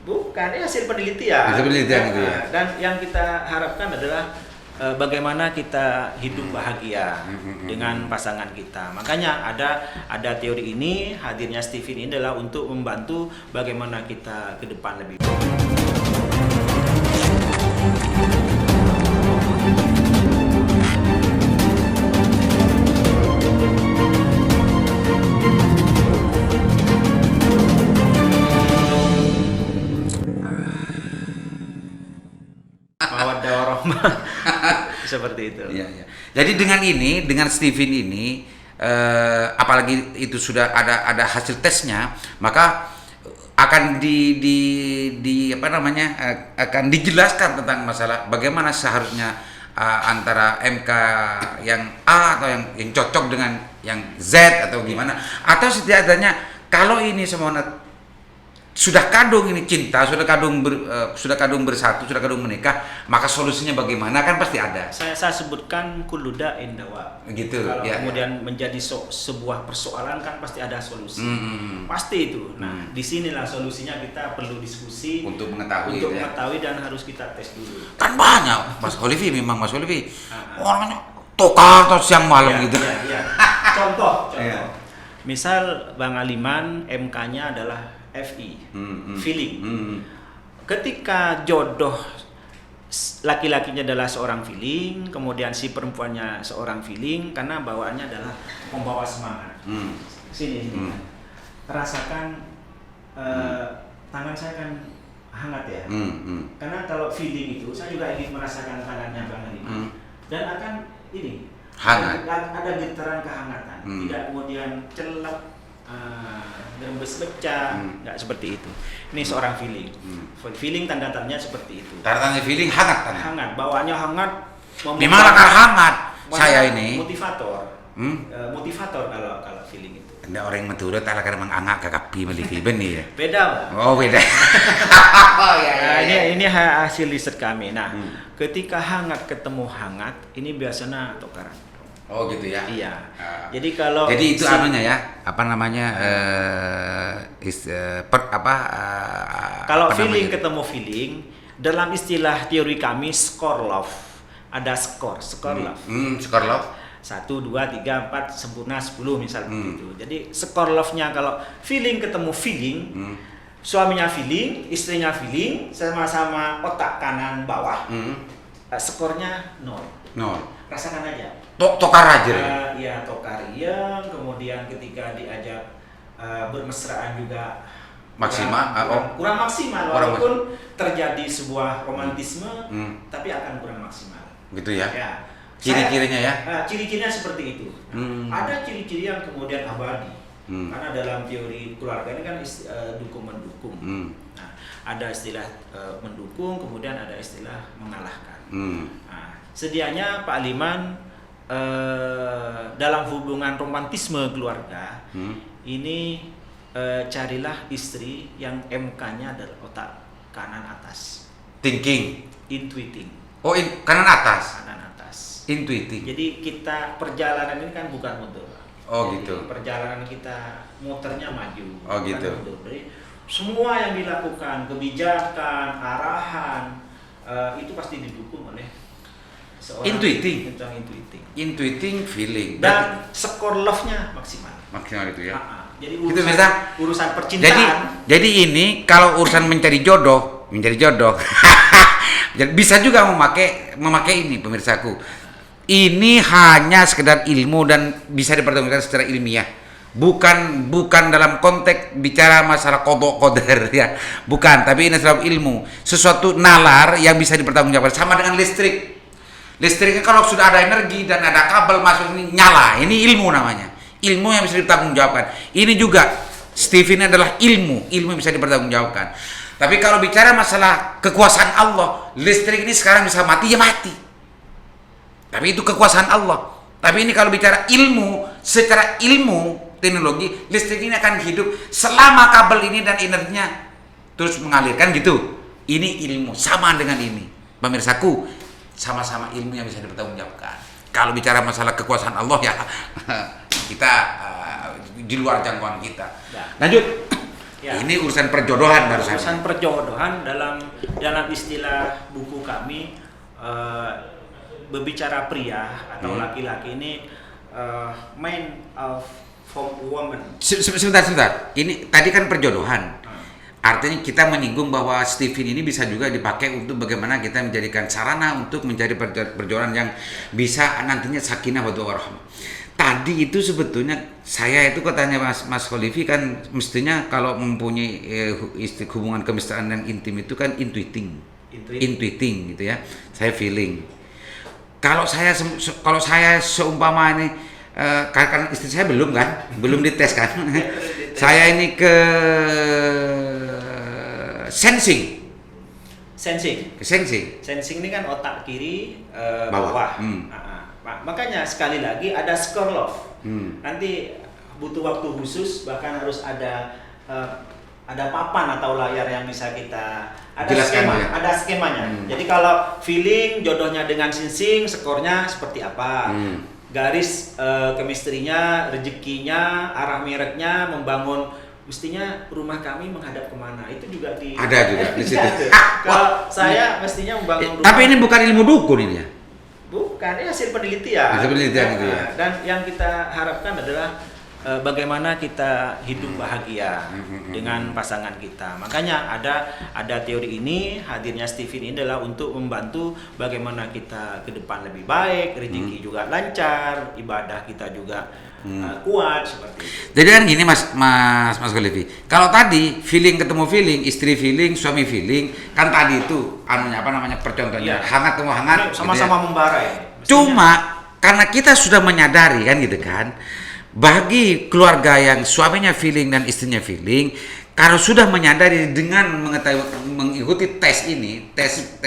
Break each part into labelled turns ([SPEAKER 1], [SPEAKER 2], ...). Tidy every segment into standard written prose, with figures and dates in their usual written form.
[SPEAKER 1] Bukan, ini hasil penelitian.
[SPEAKER 2] Hasil penelitian itu ya.
[SPEAKER 1] Dan yang kita harapkan adalah bagaimana kita hidup bahagia dengan pasangan kita. Makanya ada teori ini, hadirnya Stephen ini adalah untuk membantu bagaimana kita ke depan lebih baik. Mawaddah warahmah. Seperti itu.
[SPEAKER 2] Iya, iya. Jadi dengan Stephen ini, apalagi itu sudah ada hasil tesnya, maka akan akan dijelaskan tentang masalah bagaimana seharusnya antara MK yang A atau yang cocok dengan yang Z atau gimana, atau setidaknya kalau ini semua sudah kadung ini cinta, sudah kadung bersatu, sudah kadung menikah, maka solusinya bagaimana, kan pasti ada.
[SPEAKER 1] Saya sebutkan kullu da'in dawa.
[SPEAKER 2] Gitu.
[SPEAKER 1] Kalau
[SPEAKER 2] ya,
[SPEAKER 1] kemudian menjadi sebuah persoalan kan pasti ada solusi. Pasti itu. Nah, disinilah solusinya kita perlu diskusi
[SPEAKER 2] untuk mengetahui
[SPEAKER 1] dan harus kita tes dulu.
[SPEAKER 2] Kan banyak Mas Olivi, orangnya tokar atau siang malam gitu.
[SPEAKER 1] Iya. Contoh.
[SPEAKER 2] Iya.
[SPEAKER 1] Misal Bang Aliman MK-nya adalah FI, feeling. Ketika jodoh laki-lakinya adalah seorang feeling, kemudian si perempuannya seorang feeling, karena bawaannya adalah membawa semangat. Sini. Rasakan tangan saya kan hangat ya. Karena kalau feeling itu, saya juga ingin merasakan tangannya Bang Aliman. Dan akan ini
[SPEAKER 2] hangat.
[SPEAKER 1] Ada getaran kehangatan. Tidak kemudian celap, gerembes pecah, nggak seperti itu. Ini seorang feeling. Feeling tanda-tandanya seperti itu.
[SPEAKER 2] Tanda-tanda feeling hangat kan?
[SPEAKER 1] Hangat, bawaannya hangat.
[SPEAKER 2] Memang akar hangat. Saya ini
[SPEAKER 1] motivator. Motivator kalau feeling itu.
[SPEAKER 2] Anda orang yang menurut ala kadang mengangak kakapi melifi benih ya.
[SPEAKER 1] Beda, Pak.
[SPEAKER 2] Oh, beda.
[SPEAKER 1] Ini hasil riset kami. Nah, ketika hangat ketemu hangat, ini biasanya tukaran.
[SPEAKER 2] Oh gitu ya.
[SPEAKER 1] Iya. Jadi kalau
[SPEAKER 2] itu anunya ya,
[SPEAKER 1] kalau feeling ketemu feeling, dalam istilah teori kami score love. Ada score love.
[SPEAKER 2] Score love.
[SPEAKER 1] 1, 2, 3, 4, sempurna 10 misal begitu. Jadi score love-nya kalau feeling ketemu feeling, suaminya feeling, istrinya feeling, sama-sama otak kanan bawah, skornya 0. Rasakan aja.
[SPEAKER 2] Tokar aja.
[SPEAKER 1] Iya, tokar iya. Kemudian ketika diajak bermesraan juga
[SPEAKER 2] maksimal,
[SPEAKER 1] kurang maksimal, walaupun terjadi sebuah romantisme, tapi akan kurang maksimal.
[SPEAKER 2] Gitu ya.
[SPEAKER 1] Ya.
[SPEAKER 2] Ciri-cirinya ya.
[SPEAKER 1] Ciri-cirinya seperti itu. Ada ciri-ciri yang kemudian abadi. Karena dalam teori keluarga ini kan dukung mendukung. Nah, ada istilah mendukung, kemudian ada istilah mengalahkan. Nah, sedianya Pak Aliman dalam hubungan romantisme keluarga ini carilah istri yang MK-nya adalah otak kanan atas.
[SPEAKER 2] Thinking.
[SPEAKER 1] Intuiting.
[SPEAKER 2] Oh, kanan atas.
[SPEAKER 1] Kanan atas.
[SPEAKER 2] Intuiting.
[SPEAKER 1] Jadi kita perjalanan ini kan bukan mundur.
[SPEAKER 2] Oh,
[SPEAKER 1] jadi,
[SPEAKER 2] gitu.
[SPEAKER 1] perjalanan kita muternya maju.
[SPEAKER 2] Oh, gitu.
[SPEAKER 1] Mundur. Jadi semua yang dilakukan, kebijakan, arahan itu pasti didukung oleh seorang
[SPEAKER 2] intuiting feeling
[SPEAKER 1] dan skor love-nya maksimal
[SPEAKER 2] itu ya.
[SPEAKER 1] Jadi
[SPEAKER 2] urusan
[SPEAKER 1] percintaan.
[SPEAKER 2] Jadi ini kalau urusan mencari jodoh bisa juga memakai ini pemirsaku. Ini hanya sekedar ilmu dan bisa dipertemukan secara ilmiah. Bukan dalam konteks bicara masalah qadha qadar ya. Bukan, tapi ini dalam ilmu. Sesuatu nalar yang bisa dipertanggungjawabkan sama dengan listrik. Listriknya kalau sudah ada energi dan ada kabel masuk ini nyala. Ini ilmu namanya. Ilmu yang bisa dipertanggungjawabkan. Ini juga Stephen adalah ilmu yang bisa dipertanggungjawabkan. Tapi kalau bicara masalah kekuasaan Allah, listrik ini sekarang bisa mati ya mati. Tapi itu kekuasaan Allah. Tapi ini kalau bicara ilmu, secara ilmu teknologi, listrik ini akan hidup selama kabel ini dan energinya terus mengalirkan gitu. Ini ilmu sama dengan ini. Pemirsaku, sama-sama ilmu yang bisa dipertanggungjawabkan. Kalau bicara masalah kekuasaan Allah ya kita di luar jangkauan kita. Lanjut.
[SPEAKER 1] Ya.
[SPEAKER 2] Ini urusan perjodohan barusan.
[SPEAKER 1] Urusan perjodohan dalam istilah buku kami, berbicara pria atau laki-laki ini man of from woman.
[SPEAKER 2] Sebentar. Ini tadi kan perjodohan. Artinya kita menyinggung bahwa Stephen ini bisa juga dipakai untuk bagaimana kita menjadikan sarana untuk mencari perjodohan yang bisa nantinya sakinah wa warahmah. Tadi itu sebetulnya saya itu katanya Mas Kholifi kan mestinya kalau mempunyai hubungan kemesraan yang intim itu kan intuiting gitu ya. Saya feeling. Kalau saya seumpama ini karena istri saya belum dites kan. Saya ini ke sensing
[SPEAKER 1] Sensing ini kan otak kiri bawah. Makanya sekali lagi ada score love. Nanti butuh waktu khusus, bahkan harus ada papan atau layar yang bisa kita ada skemanya. Jadi kalau feeling jodohnya dengan sensing, skornya seperti apa? Garis kemistrinya, rezekinya, arah mereknya, membangun mestinya rumah kami menghadap kemana, itu juga
[SPEAKER 2] ada juga di situ.
[SPEAKER 1] Kalau saya mestinya membangun rumah.
[SPEAKER 2] Tapi ini bukan ilmu dukun ini ya?
[SPEAKER 1] Bukan, ini hasil penelitian.
[SPEAKER 2] Gitu ya.
[SPEAKER 1] Dan yang kita harapkan adalah bagaimana kita hidup bahagia dengan pasangan kita. Makanya ada teori ini, hadirnya Stephen ini adalah untuk membantu bagaimana kita ke depan lebih baik, rezeki juga lancar, ibadah kita juga kuat seperti itu.
[SPEAKER 2] Jadi kan gini Mas Kholifi. Kalau tadi feeling ketemu feeling, istri feeling, suami feeling, kan tadi itu percontohannya hangat ketemu hangat
[SPEAKER 1] sama-sama
[SPEAKER 2] gitu ya.
[SPEAKER 1] membara ya.
[SPEAKER 2] Cuma karena kita sudah menyadari kan gitu kan, bagi keluarga yang suaminya feeling dan istrinya feeling, kalau sudah menyadari dengan mengikuti tes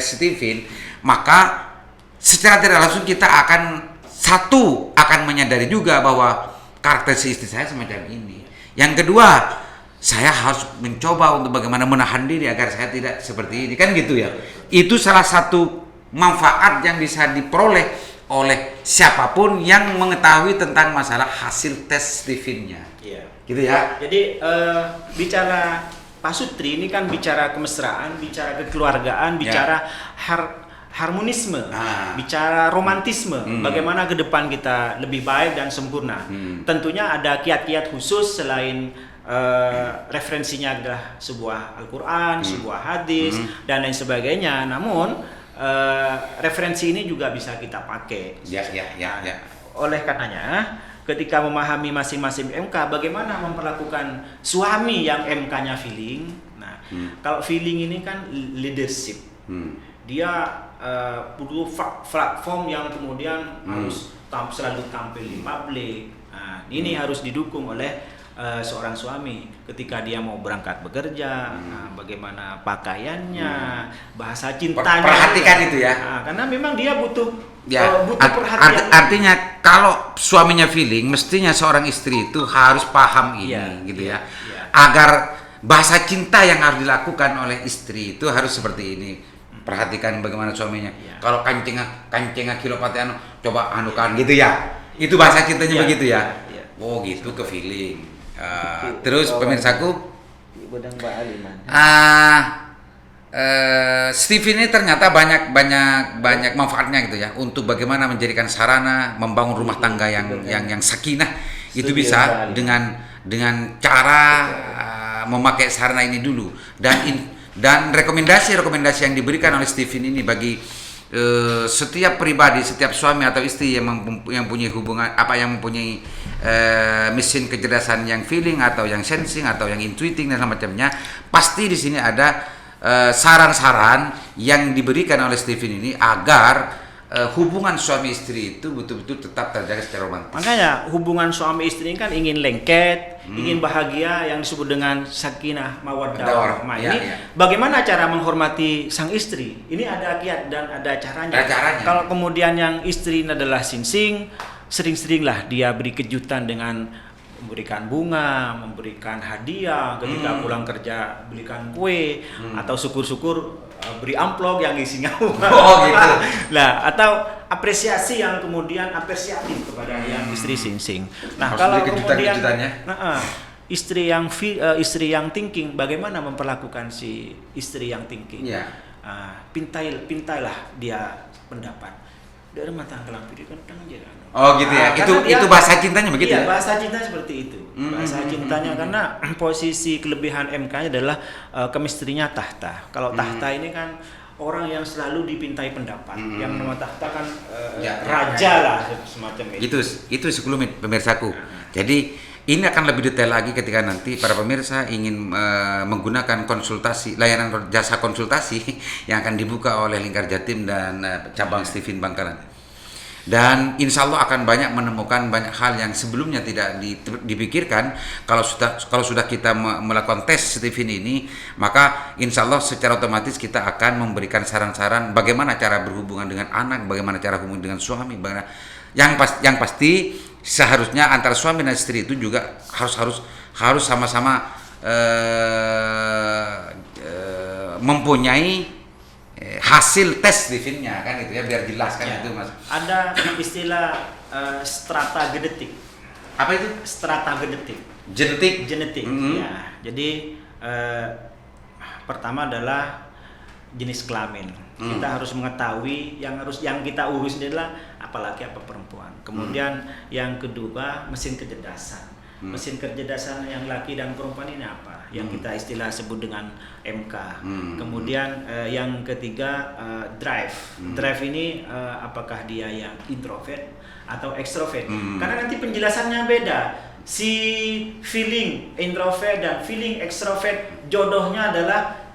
[SPEAKER 2] Stephen, maka secara tidak langsung kita akan menyadari juga bahwa karakter si istri saya semacam ini. Yang kedua, saya harus mencoba untuk bagaimana menahan diri agar saya tidak seperti ini, kan gitu ya. Itu salah satu manfaat yang bisa diperoleh oleh siapapun yang mengetahui tentang masalah hasil tes Stephen-nya.
[SPEAKER 1] Iya.
[SPEAKER 2] Gitu ya.
[SPEAKER 1] Jadi bicara pasutri ini kan bicara kemesraan, bicara kekeluargaan, bicara harmonisme, bicara romantisme, bagaimana ke depan kita lebih baik dan sempurna. Tentunya ada kiat-kiat khusus selain referensinya adalah sebuah Al-Quran, sebuah hadis, dan lain sebagainya. Namun referensi ini juga bisa kita pakai.
[SPEAKER 2] Ya.
[SPEAKER 1] Oleh karenanya, ketika memahami masing-masing MK, bagaimana memperlakukan suami yang MK-nya feeling. Nah, kalau feeling ini kan leadership. Dia butuh platform yang kemudian harus selalu tampil di publik. Nah, ini harus didukung oleh seorang suami ketika dia mau berangkat bekerja, bagaimana pakaiannya, bahasa cintanya.
[SPEAKER 2] Perhatikan itu ya.
[SPEAKER 1] Nah, karena memang dia butuh
[SPEAKER 2] perhatian. Artinya kalau suaminya feeling, mestinya seorang istri itu harus paham ini, gitu ya. Agar bahasa cinta yang harus dilakukan oleh istri itu harus seperti ini. Perhatikan bagaimana suaminya. Kalau kancing kilopatian coba anukan gitu ya. Itu bahasa cintanya begitu ya. Oh gitu ke feeling. Terus pemirsaku, Stephen ini ternyata banyak manfaatnya gitu ya untuk bagaimana menjadikan sarana membangun rumah tangga yang sakinah. Itu bisa dengan cara memakai sarana ini dulu dan rekomendasi yang diberikan oleh Stephen ini bagi setiap pribadi, setiap suami atau istri yang punya hubungan yang mempunyai mesin kecerdasan yang feeling atau yang sensing atau yang intuiting dan semacamnya, pasti di sini ada saran-saran yang diberikan oleh Stephen ini agar hubungan suami istri itu betul-betul tetap terjaga secara romantis.
[SPEAKER 1] Makanya hubungan suami istri ini kan ingin lengket, ingin bahagia, yang disebut dengan sakinah mawaddah warahmah. Ini bagaimana cara menghormati sang istri? Ini ada kiat dan ada caranya. Kalau kemudian yang istri ini adalah sinsing, sering-seringlah dia beri kejutan dengan memberikan bunga, memberikan hadiah, ketika pulang kerja belikan kue, atau syukur-syukur beri amplop yang isinya uang.
[SPEAKER 2] Oh gitu.
[SPEAKER 1] Nah, atau apresiasi yang kemudian apresiatif kepada yang istri singsing. Nah, kalau kemudian istri yang thinking, bagaimana memperlakukan si istri yang thinking?
[SPEAKER 2] Ya.
[SPEAKER 1] Pintailah dia pendapat. Dari mata kelang piring kan aja.
[SPEAKER 2] Oh gitu ya. Itu bahasa cintanya begitu
[SPEAKER 1] iya,
[SPEAKER 2] ya.
[SPEAKER 1] Bahasa cintanya seperti itu. Bahasa cintanya karena posisi kelebihan MK-nya adalah chemistry-nya tahta. Kalau tahta ini kan orang yang selalu dipintai pendapat. Yang nama tahta kan raja lah semacam itu.
[SPEAKER 2] Itu sekelumit pemirsaku. Jadi ini akan lebih detail lagi ketika nanti para pemirsa ingin menggunakan konsultasi, layanan jasa konsultasi yang akan dibuka oleh Lingkar Jatim dan cabang Stephen Bangkalan. Dan insya Allah akan banyak menemukan banyak hal yang sebelumnya tidak dipikirkan. Kalau sudah kita melakukan tes Stephen ini, maka insya Allah secara otomatis kita akan memberikan saran-saran bagaimana cara berhubungan dengan anak, bagaimana cara hubungan dengan suami, bagaimana yang pasti seharusnya antara suami dan istri itu juga harus sama-sama mempunyai hasil tes Stephen-nya kan itu ya, biar jelas kan itu Mas.
[SPEAKER 1] Ada istilah strata genetik.
[SPEAKER 2] Apa itu?
[SPEAKER 1] Strata genetik. Genetik. Ya. Jadi pertama adalah jenis kelamin. Kita harus mengetahui yang kita urus adalah apalagi apa perempuan. Kemudian yang kedua mesin kecerdasan. Mesin kecerdasan yang laki dan perempuan ini apa? Yang kita istilah sebut dengan MK. Kemudian yang ketiga drive. Drive ini apakah dia yang introvert atau extrovert? Karena nanti penjelasannya beda. Si feeling introvert dan feeling extrovert jodohnya adalah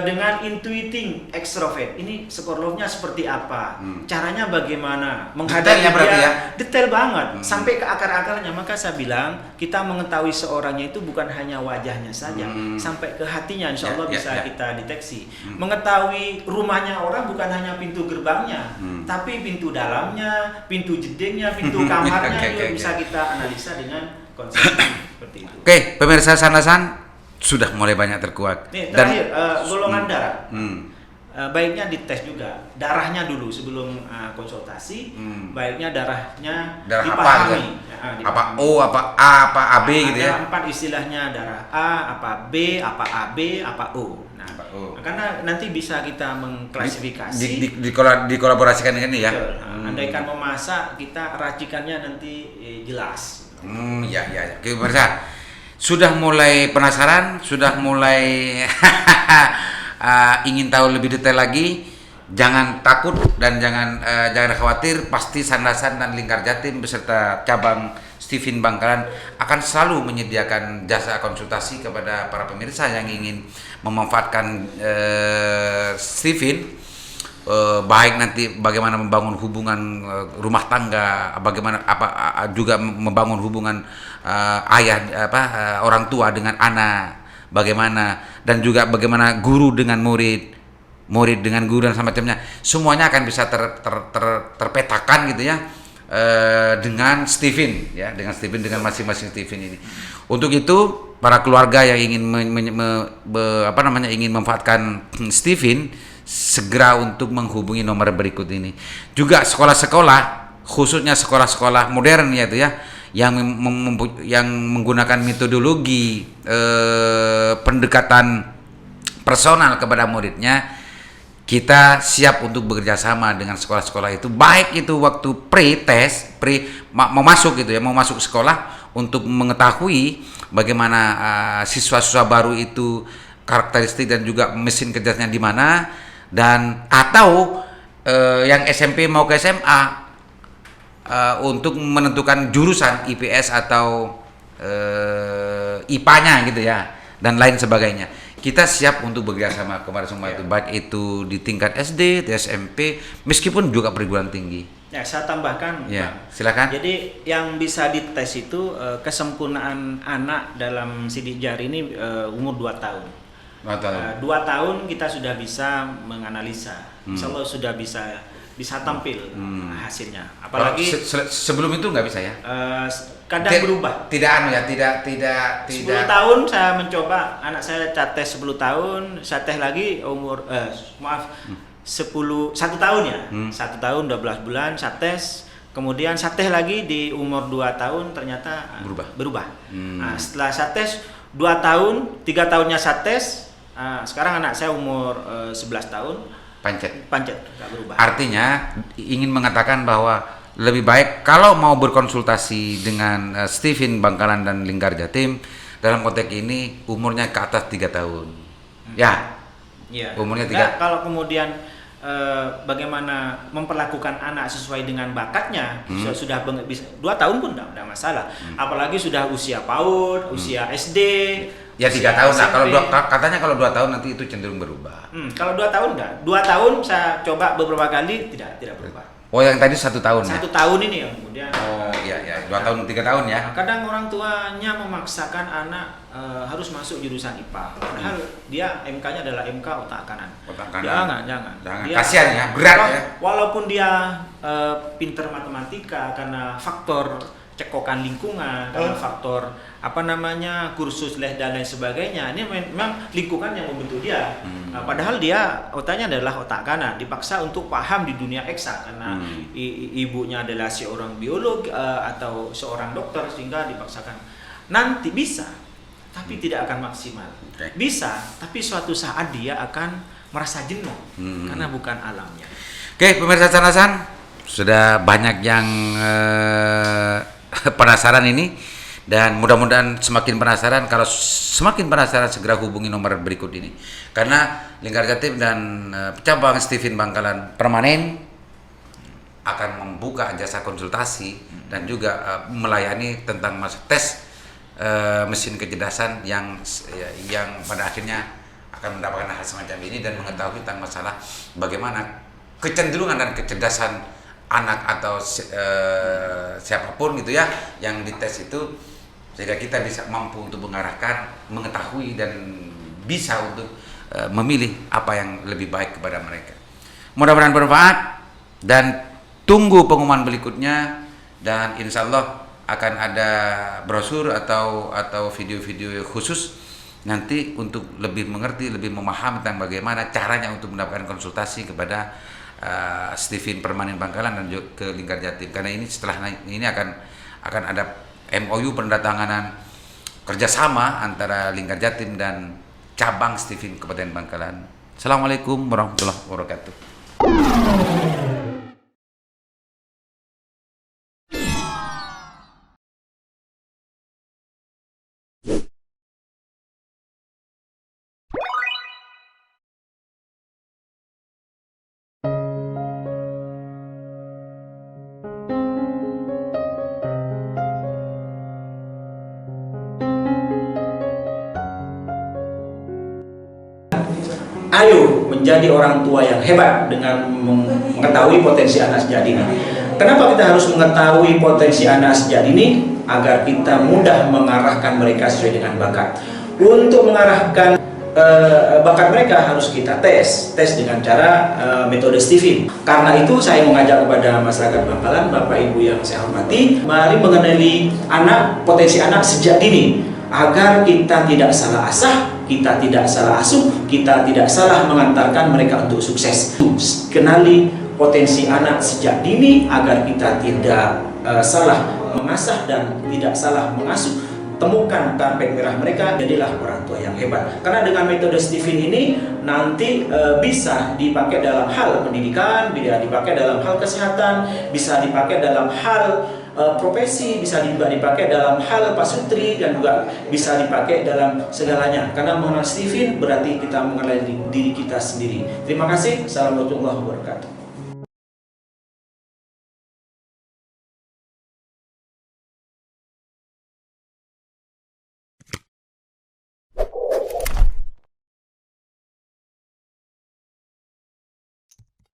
[SPEAKER 1] dengan intuiting extrovert. Ini psikolognya seperti apa? Caranya bagaimana? Menghadapi dia detail banget sampai ke akar-akarnya. Maka saya bilang kita mengetahui seorangnya itu bukan hanya wajahnya saja, sampai ke hatinya insya Allah bisa kita deteksi. Mengetahui rumahnya orang bukan hanya pintu gerbangnya, tapi pintu dalamnya, pintu jedingnya, pintu kamarnya juga bisa kita analisa dengan konsep seperti itu.
[SPEAKER 2] Oke, pemirsa Sandasan sudah mulai banyak terkuak.
[SPEAKER 1] Nih, terakhir golongan darah. Baiknya dites juga darahnya dulu sebelum konsultasi. Baiknya darahnya dipahami.
[SPEAKER 2] Apa O, apa A, apa AB gitu ya.
[SPEAKER 1] Ada 4 istilahnya darah A, apa B, apa AB, apa O. Nah, karena nanti bisa kita mengklasifikasi.
[SPEAKER 2] Dikolaborasikan dengan ini ya.
[SPEAKER 1] Andaikan memasak, kita racikannya nanti jelas.
[SPEAKER 2] Ya. Oke, pemirsa. Sudah mulai penasaran, sudah mulai ingin tahu lebih detail lagi, jangan takut dan jangan khawatir. Pasti Sandasan dan Lingkar Jatim beserta cabang Stephen Bangkalan akan selalu menyediakan jasa konsultasi kepada para pemirsa yang ingin memanfaatkan Stephen. Baik nanti bagaimana membangun hubungan rumah tangga, bagaimana juga membangun hubungan orang tua dengan anak, bagaimana, dan juga bagaimana guru dengan murid dengan guru dan semacamnya, semuanya akan bisa terpetakan gitu ya dengan Stephen ya, dengan masing-masing Stephen ini. Untuk itu para keluarga yang ingin ingin memanfaatkan Stephen, segera untuk menghubungi nomor berikut ini. Juga sekolah-sekolah, khususnya sekolah-sekolah modern ya itu ya, yang menggunakan metodologi pendekatan personal kepada muridnya, kita siap untuk bekerja sama dengan sekolah-sekolah itu, baik itu waktu mau masuk sekolah untuk mengetahui bagaimana siswa-siswa baru itu karakteristik dan juga mesin kerjanya di mana, dan atau yang SMP mau ke SMA untuk menentukan jurusan IPS atau IPA-nya gitu ya, dan lain sebagainya. Kita siap untuk bekerjasama kepada semua itu, baik itu di tingkat SD, di SMP, meskipun juga perguruan tinggi.
[SPEAKER 1] Ya, saya tambahkan.
[SPEAKER 2] Ya, silakan.
[SPEAKER 1] Jadi yang bisa dites itu kesempurnaan anak dalam sidik jari ini umur 2 tahun. 2 tahun kita sudah bisa menganalisa. Insya Allah sudah bisa tampil hasilnya. Apalagi
[SPEAKER 2] sebelum itu nggak bisa ya?
[SPEAKER 1] Kadang berubah.
[SPEAKER 2] Tidak.
[SPEAKER 1] 10 tahun saya mencoba, anak saya tes 10 tahun, saya tes lagi umur 1 tahun ya. 1 tahun 12 bulan saya tes, Kemudian Sateh lagi di umur 2 tahun ternyata berubah. Nah, setelah Sateh 2 tahun, 3 tahunnya Sateh, sekarang anak saya umur 11 tahun. Pancet, nggak berubah.
[SPEAKER 2] Artinya ingin mengatakan bahwa lebih baik kalau mau berkonsultasi dengan Steven Bangkalan dan Lingkar Jatim dalam konteks ini umurnya ke atas 3 tahun. Ya. Umurnya 3.
[SPEAKER 1] Kalau kemudian bagaimana memperlakukan anak sesuai dengan bakatnya, sudah 2 tahun pun enggak masalah. Apalagi sudah usia PAUD, usia SD.
[SPEAKER 2] Ya 3 tahun lah. Kalau katanya kalau 2 tahun nanti itu cenderung berubah.
[SPEAKER 1] Kalau 2 tahun enggak. 2 tahun saya coba beberapa kali tidak berubah.
[SPEAKER 2] Oh, yang tadi 1 tahun.
[SPEAKER 1] 1 tahun ini yang kemudian.
[SPEAKER 2] Oh iya, 2 tahun 3 tahun ya.
[SPEAKER 1] Kadang orang tuanya memaksakan anak harus masuk jurusan IPA. Padahal dia MK-nya adalah MK otak kanan. Jangan.
[SPEAKER 2] Kasihan ya, berat ya.
[SPEAKER 1] Walaupun dia pinter matematika karena faktor cekokan lingkungan, karena faktor kursus les dan lain sebagainya. Ini memang lingkungan yang membentuk dia. Padahal dia otaknya adalah otak kanan, dipaksa untuk paham di dunia eksak karena ibunya adalah seorang biolog atau seorang dokter, sehingga dipaksakan. Nanti bisa, tapi tidak akan maksimal. Bisa, tapi suatu saat dia akan merasa jenuh karena bukan alamnya.
[SPEAKER 2] Oke, pemirsa Canasan, sudah banyak yang penasaran ini, dan mudah-mudahan semakin penasaran. Kalau semakin penasaran, segera hubungi nomor berikut ini, karena Lingkar Jatim dan cabang Steven Bangkalan permanen akan membuka jasa konsultasi dan juga melayani tentang tes mesin kecerdasan yang pada akhirnya akan mendapatkan hal semacam ini dan mengetahui tentang masalah bagaimana kecenderungan dan kecerdasan anak atau siapapun gitu ya yang dites itu, sehingga kita bisa mampu untuk mengarahkan, mengetahui dan bisa untuk memilih apa yang lebih baik kepada mereka. Mudah-mudahan bermanfaat dan tunggu pengumuman berikutnya, dan insya Allah akan ada brosur atau video-video khusus nanti untuk lebih mengerti, lebih memahami tentang bagaimana caranya untuk mendapatkan konsultasi kepada Steven Permanen Bangkalan dan juga ke Lingkar Jatim. Karena ini setelah ini akan ada MOU penandatanganan kerjasama antara Lingkar Jatim dan cabang Steven Kabupaten Bangkalan. Assalamualaikum warahmatullahi wabarakatuh.
[SPEAKER 1] Ayo menjadi orang tua yang hebat dengan mengetahui potensi anak sejak dini. Kenapa kita harus mengetahui potensi anak sejak dini? Agar kita mudah mengarahkan mereka sesuai dengan bakat. Untuk mengarahkan bakat mereka harus kita tes dengan cara metode Steven. Karena itu saya mengajak kepada masyarakat Bangkalan, Bapak Ibu yang saya hormati, mari mengenali potensi anak sejak dini, agar kita tidak salah asah, kita tidak salah asuh, kita tidak salah mengantarkan mereka untuk sukses. Kenali potensi anak sejak dini agar kita tidak salah mengasah dan tidak salah mengasuh. Temukan karpet merah mereka, jadilah orang tua yang hebat. Karena dengan metode Steven ini nanti bisa dipakai dalam hal pendidikan, bisa dipakai dalam hal kesehatan, bisa dipakai dalam hal profesi, bisa dipakai dalam hal pasutri, dan juga bisa dipakai dalam segalanya. Karena mengenal Steven berarti kita mengenal diri kita sendiri. Terima kasih. Assalamualaikum warahmatullahi wabarakatuh.